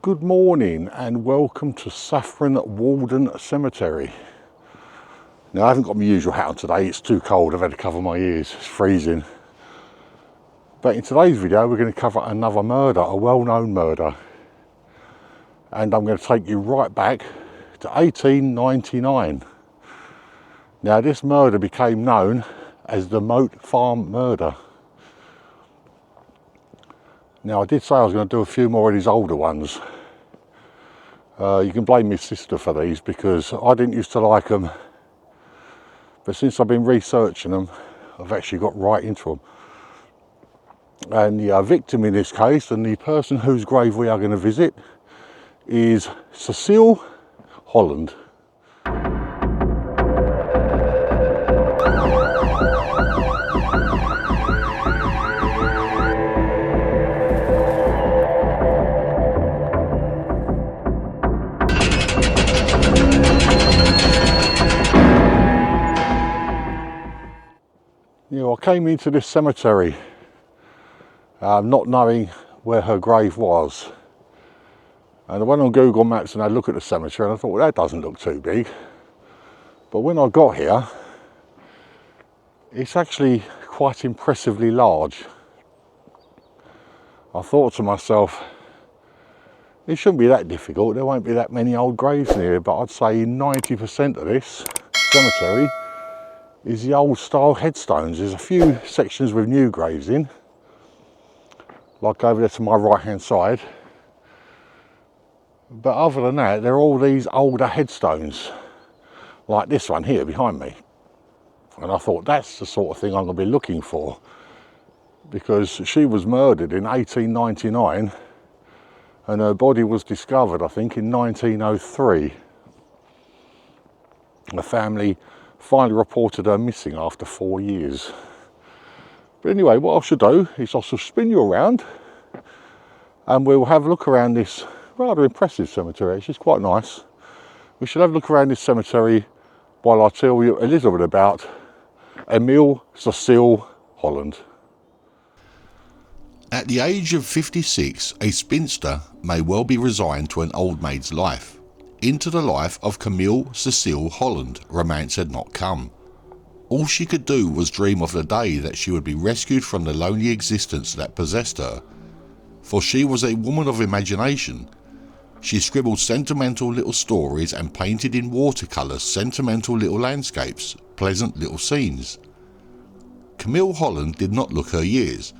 Good morning and welcome to Saffron Walden Cemetery. Now I haven't got my usual hat on today, it's too cold, I've had to cover my ears, it's freezing. But in today's video we're going to cover another murder, a well-known murder. And I'm going to take you right back to 1899. Now this murder became known as the Moat Farm murder. Now I did say I was going to do a few more of these older ones. You can blame my sister for these because I didn't used to like them, but since I've been researching them I've actually got right into them. And the victim in this case, and the person whose grave we are going to visit, is Cecile Holland. I came into this cemetery not knowing where her grave was, and I went on Google Maps and I looked at the cemetery and I thought, well, that doesn't look too big. But when I got here, it's actually quite impressively large. I thought to myself, it shouldn't be that difficult, there won't be that many old graves near, but I'd say 90% of this cemetery is the old style headstones. There's a few sections with new graves in, like over there to my right hand side, but other than that they're all these older headstones, like this one here behind me. And I thought that's the sort of thing I'm going to be looking for, because she was murdered in 1899 and her body was discovered I think in 1903. The family finally reported her missing after 4 years. But anyway, what I should do is I shall spin you around and we'll have a look around this rather impressive cemetery. It's just quite nice. We should have a look around this cemetery while I tell you a little bit about Camille Cecile Holland. At the age of 56, a spinster may well be resigned to an old maid's life. Into the life of Camille Cecile Holland, romance had not come. All she could do was dream of the day that she would be rescued from the lonely existence that possessed her. For she was a woman of imagination. She scribbled sentimental little stories and painted in watercolours sentimental little landscapes, pleasant little scenes. Camille Holland did not look her years.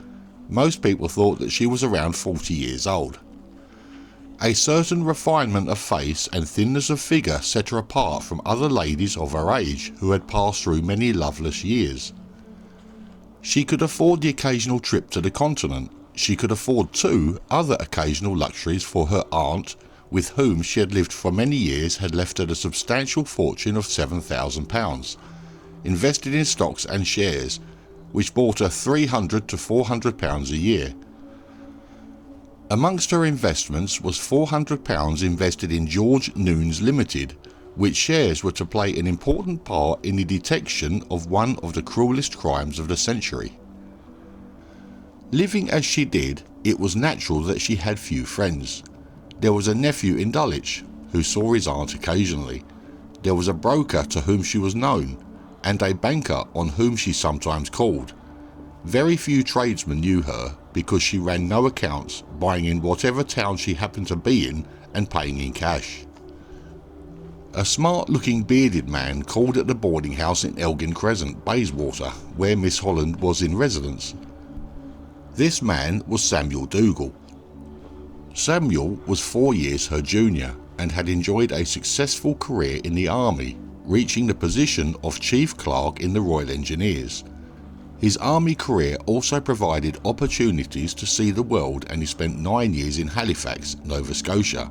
Most people thought that she was around 40 years old. A certain refinement of face and thinness of figure set her apart from other ladies of her age who had passed through many loveless years. She could afford the occasional trip to the continent. She could afford too other occasional luxuries, for her aunt, with whom she had lived for many years, had left her a substantial fortune of £7,000, invested in stocks and shares, which brought her £300 to £400 a year. Amongst her investments was £400 invested in George Noons Limited, which shares were to play an important part in the detection of one of the cruelest crimes of the century. Living as she did, it was natural that she had few friends. There was a nephew in Dulwich, who saw his aunt occasionally. There was a broker to whom she was known, and a banker on whom she sometimes called. Very few tradesmen knew her, because she ran no accounts, buying in whatever town she happened to be in and paying in cash. A smart-looking bearded man called at the boarding house in Elgin Crescent, Bayswater, where Miss Holland was in residence. This man was Samuel Dougal. Samuel was 4 years her junior and had enjoyed a successful career in the army, reaching the position of chief clerk in the Royal Engineers. His army career also provided opportunities to see the world, and he spent 9 years in Halifax, Nova Scotia.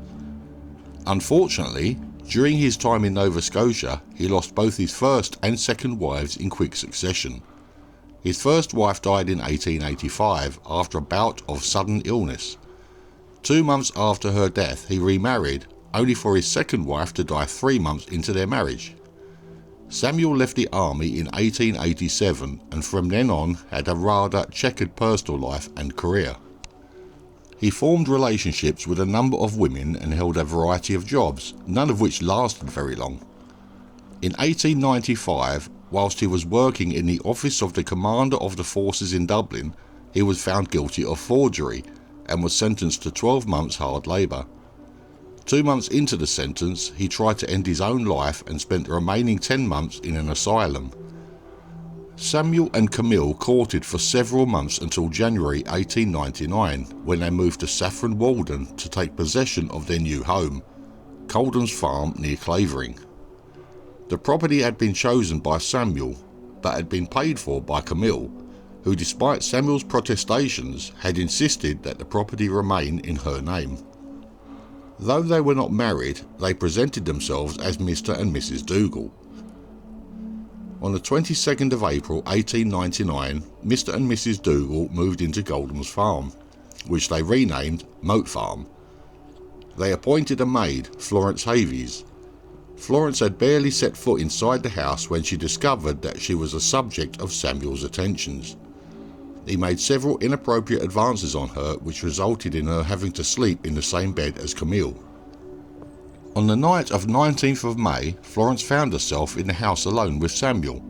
Unfortunately, during his time in Nova Scotia, he lost both his first and second wives in quick succession. His first wife died in 1885 after a bout of sudden illness. 2 months after her death, he remarried, only for his second wife to die 3 months into their marriage. Samuel left the army in 1887 and from then on had a rather checkered personal life and career. He formed relationships with a number of women and held a variety of jobs, none of which lasted very long. In 1895, whilst he was working in the office of the Commander of the Forces in Dublin, he was found guilty of forgery and was sentenced to 12 months hard labour. 2 months into the sentence, he tried to end his own life and spent the remaining 10 months in an asylum. Samuel and Camille courted for several months until January 1899, when they moved to Saffron Walden to take possession of their new home, Colden's Farm near Clavering. The property had been chosen by Samuel, but had been paid for by Camille, who, despite Samuel's protestations, had insisted that the property remain in her name. Though they were not married, they presented themselves as Mr. and Mrs. Dougal. On the 22nd of April 1899, Mr. and Mrs. Dougal moved into Colden's Farm, which they renamed Moat Farm. They appointed a maid, Florence Havies. Florence had barely set foot inside the house when she discovered that she was the subject of Samuel's attentions. He made several inappropriate advances on her, which resulted in her having to sleep in the same bed as Camille. On the night of 19th of May, Florence found herself in the house alone with Samuel.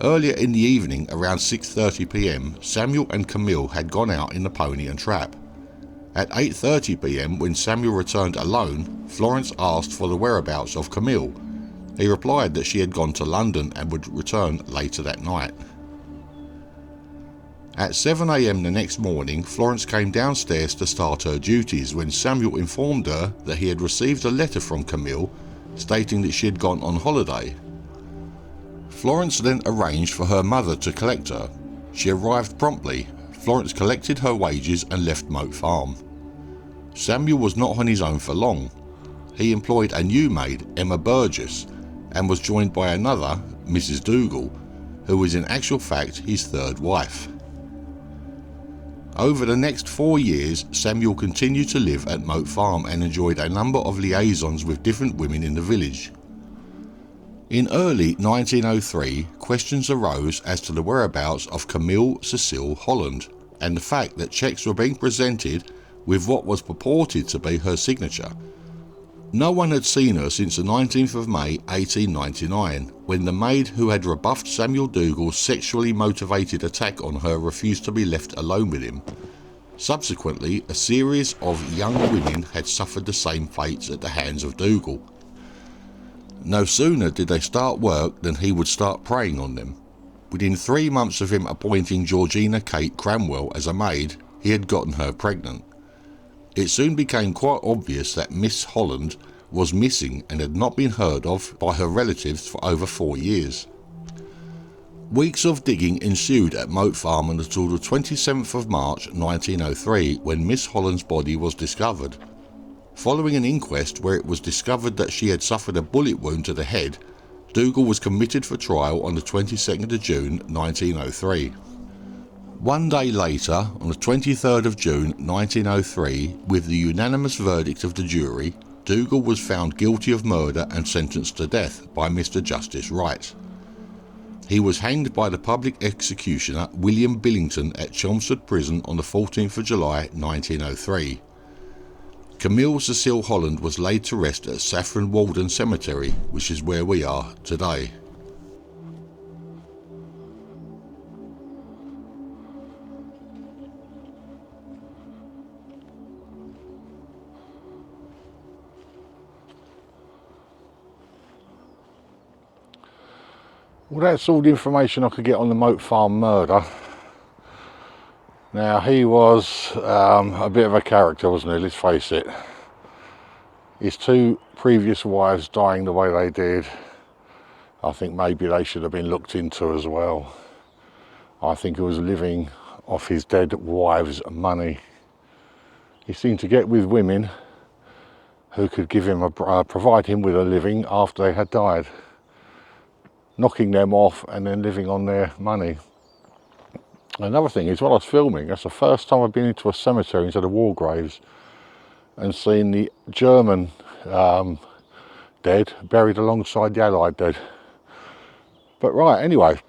Earlier in the evening, around 6:30 p.m, Samuel and Camille had gone out in the pony and trap. At 8:30 p.m, when Samuel returned alone, Florence asked for the whereabouts of Camille. He replied that she had gone to London and would return later that night. At 7 a.m. the next morning, Florence came downstairs to start her duties when Samuel informed her that he had received a letter from Camille stating that she had gone on holiday. Florence then arranged for her mother to collect her. She arrived promptly. Florence collected her wages and left Moat Farm. Samuel was not on his own for long. He employed a new maid, Emma Burgess, and was joined by another, Mrs. Dougal, who was in actual fact his third wife. Over the next 4 years, Samuel continued to live at Moat Farm and enjoyed a number of liaisons with different women in the village. In early 1903, questions arose as to the whereabouts of Camille Cecile Holland and the fact that cheques were being presented with what was purported to be her signature. No one had seen her since the 19th of May 1899, when the maid who had rebuffed Samuel Dougal's sexually motivated attack on her refused to be left alone with him. Subsequently, a series of young women had suffered the same fates at the hands of Dougal. No sooner did they start work than he would start preying on them. Within 3 months of him appointing Georgina Kate Cramwell as a maid, he had gotten her pregnant. It soon became quite obvious that Miss Holland was missing and had not been heard of by her relatives for over 4 years. Weeks of digging ensued at Moat Farm until the 27th of March 1903, when Miss Holland's body was discovered. Following an inquest where it was discovered that she had suffered a bullet wound to the head, Dougal was committed for trial on the 22nd of June 1903. 1 day later, on the 23rd of June 1903, with the unanimous verdict of the jury, Dougal was found guilty of murder and sentenced to death by Mr. Justice Wright. He was hanged by the public executioner William Billington at Chelmsford Prison on the 14th of July 1903. Camille Cecile Holland was laid to rest at Saffron Walden Cemetery, which is where we are today. Well, that's all the information I could get on the Moat Farm murder. Now, he was a bit of a character, wasn't he? Let's face it. His 2 previous wives dying the way they did, I think maybe they should have been looked into as well. I think he was living off his dead wives' money. He seemed to get with women who could give him provide him with a living after they had died, knocking them off and then living on their money. Another thing is, while I was filming, that's the first time I've been into a cemetery instead of war graves and seen the German dead buried alongside the Allied dead. But right, anyway,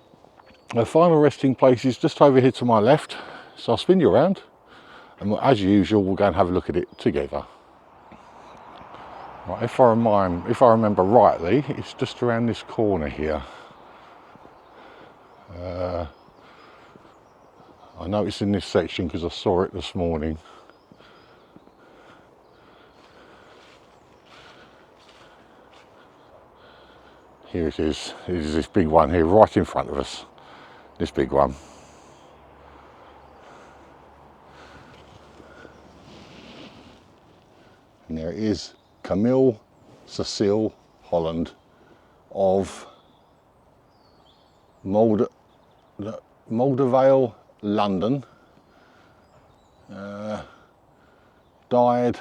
the final resting place is just over here to my left, so I'll spin you around And as usual, we'll go and have a look at it together. Right, if I remember rightly, it's just around this corner here. I know it's in this section because I saw it this morning. Here it is. It is this big one here right in front of us. This big one. And there it is, Camille Cecile Holland of Moat, London. Died,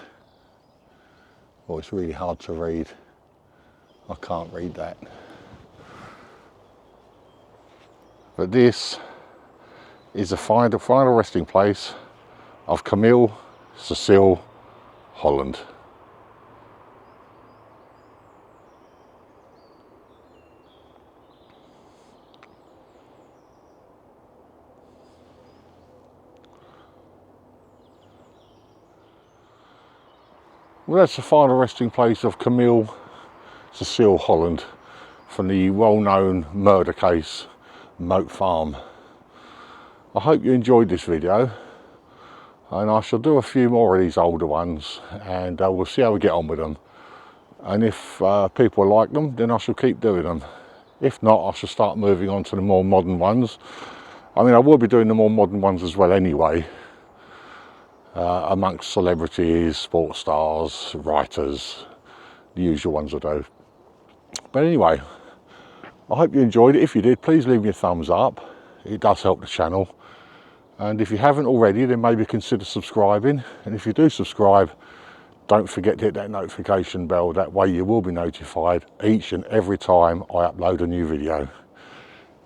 oh, it's really hard to read. I can't read that. But this is the final resting place of Camille Cecile Holland. Well, that's the final resting place of Camille Cecile Holland from the well-known murder case, Moat Farm. I hope you enjoyed this video, and I shall do a few more of these older ones, and we'll see how we get on with them. And if people like them, then I shall keep doing them. If not, I shall start moving on to the more modern ones. I mean, I will be doing the more modern ones as well anyway, amongst celebrities, sports stars, writers, the usual ones I do. But anyway, I hope you enjoyed it. If you did, please leave me a thumbs up. It does help the channel. And if you haven't already, then maybe consider subscribing. And if you do subscribe, don't forget to hit that notification bell. That way you will be notified each and every time I upload a new video.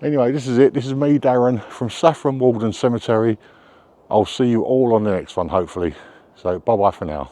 Anyway, this is it. This is me, Darren, from Saffron Walden Cemetery. I'll see you all on the next one, hopefully. So bye-bye for now.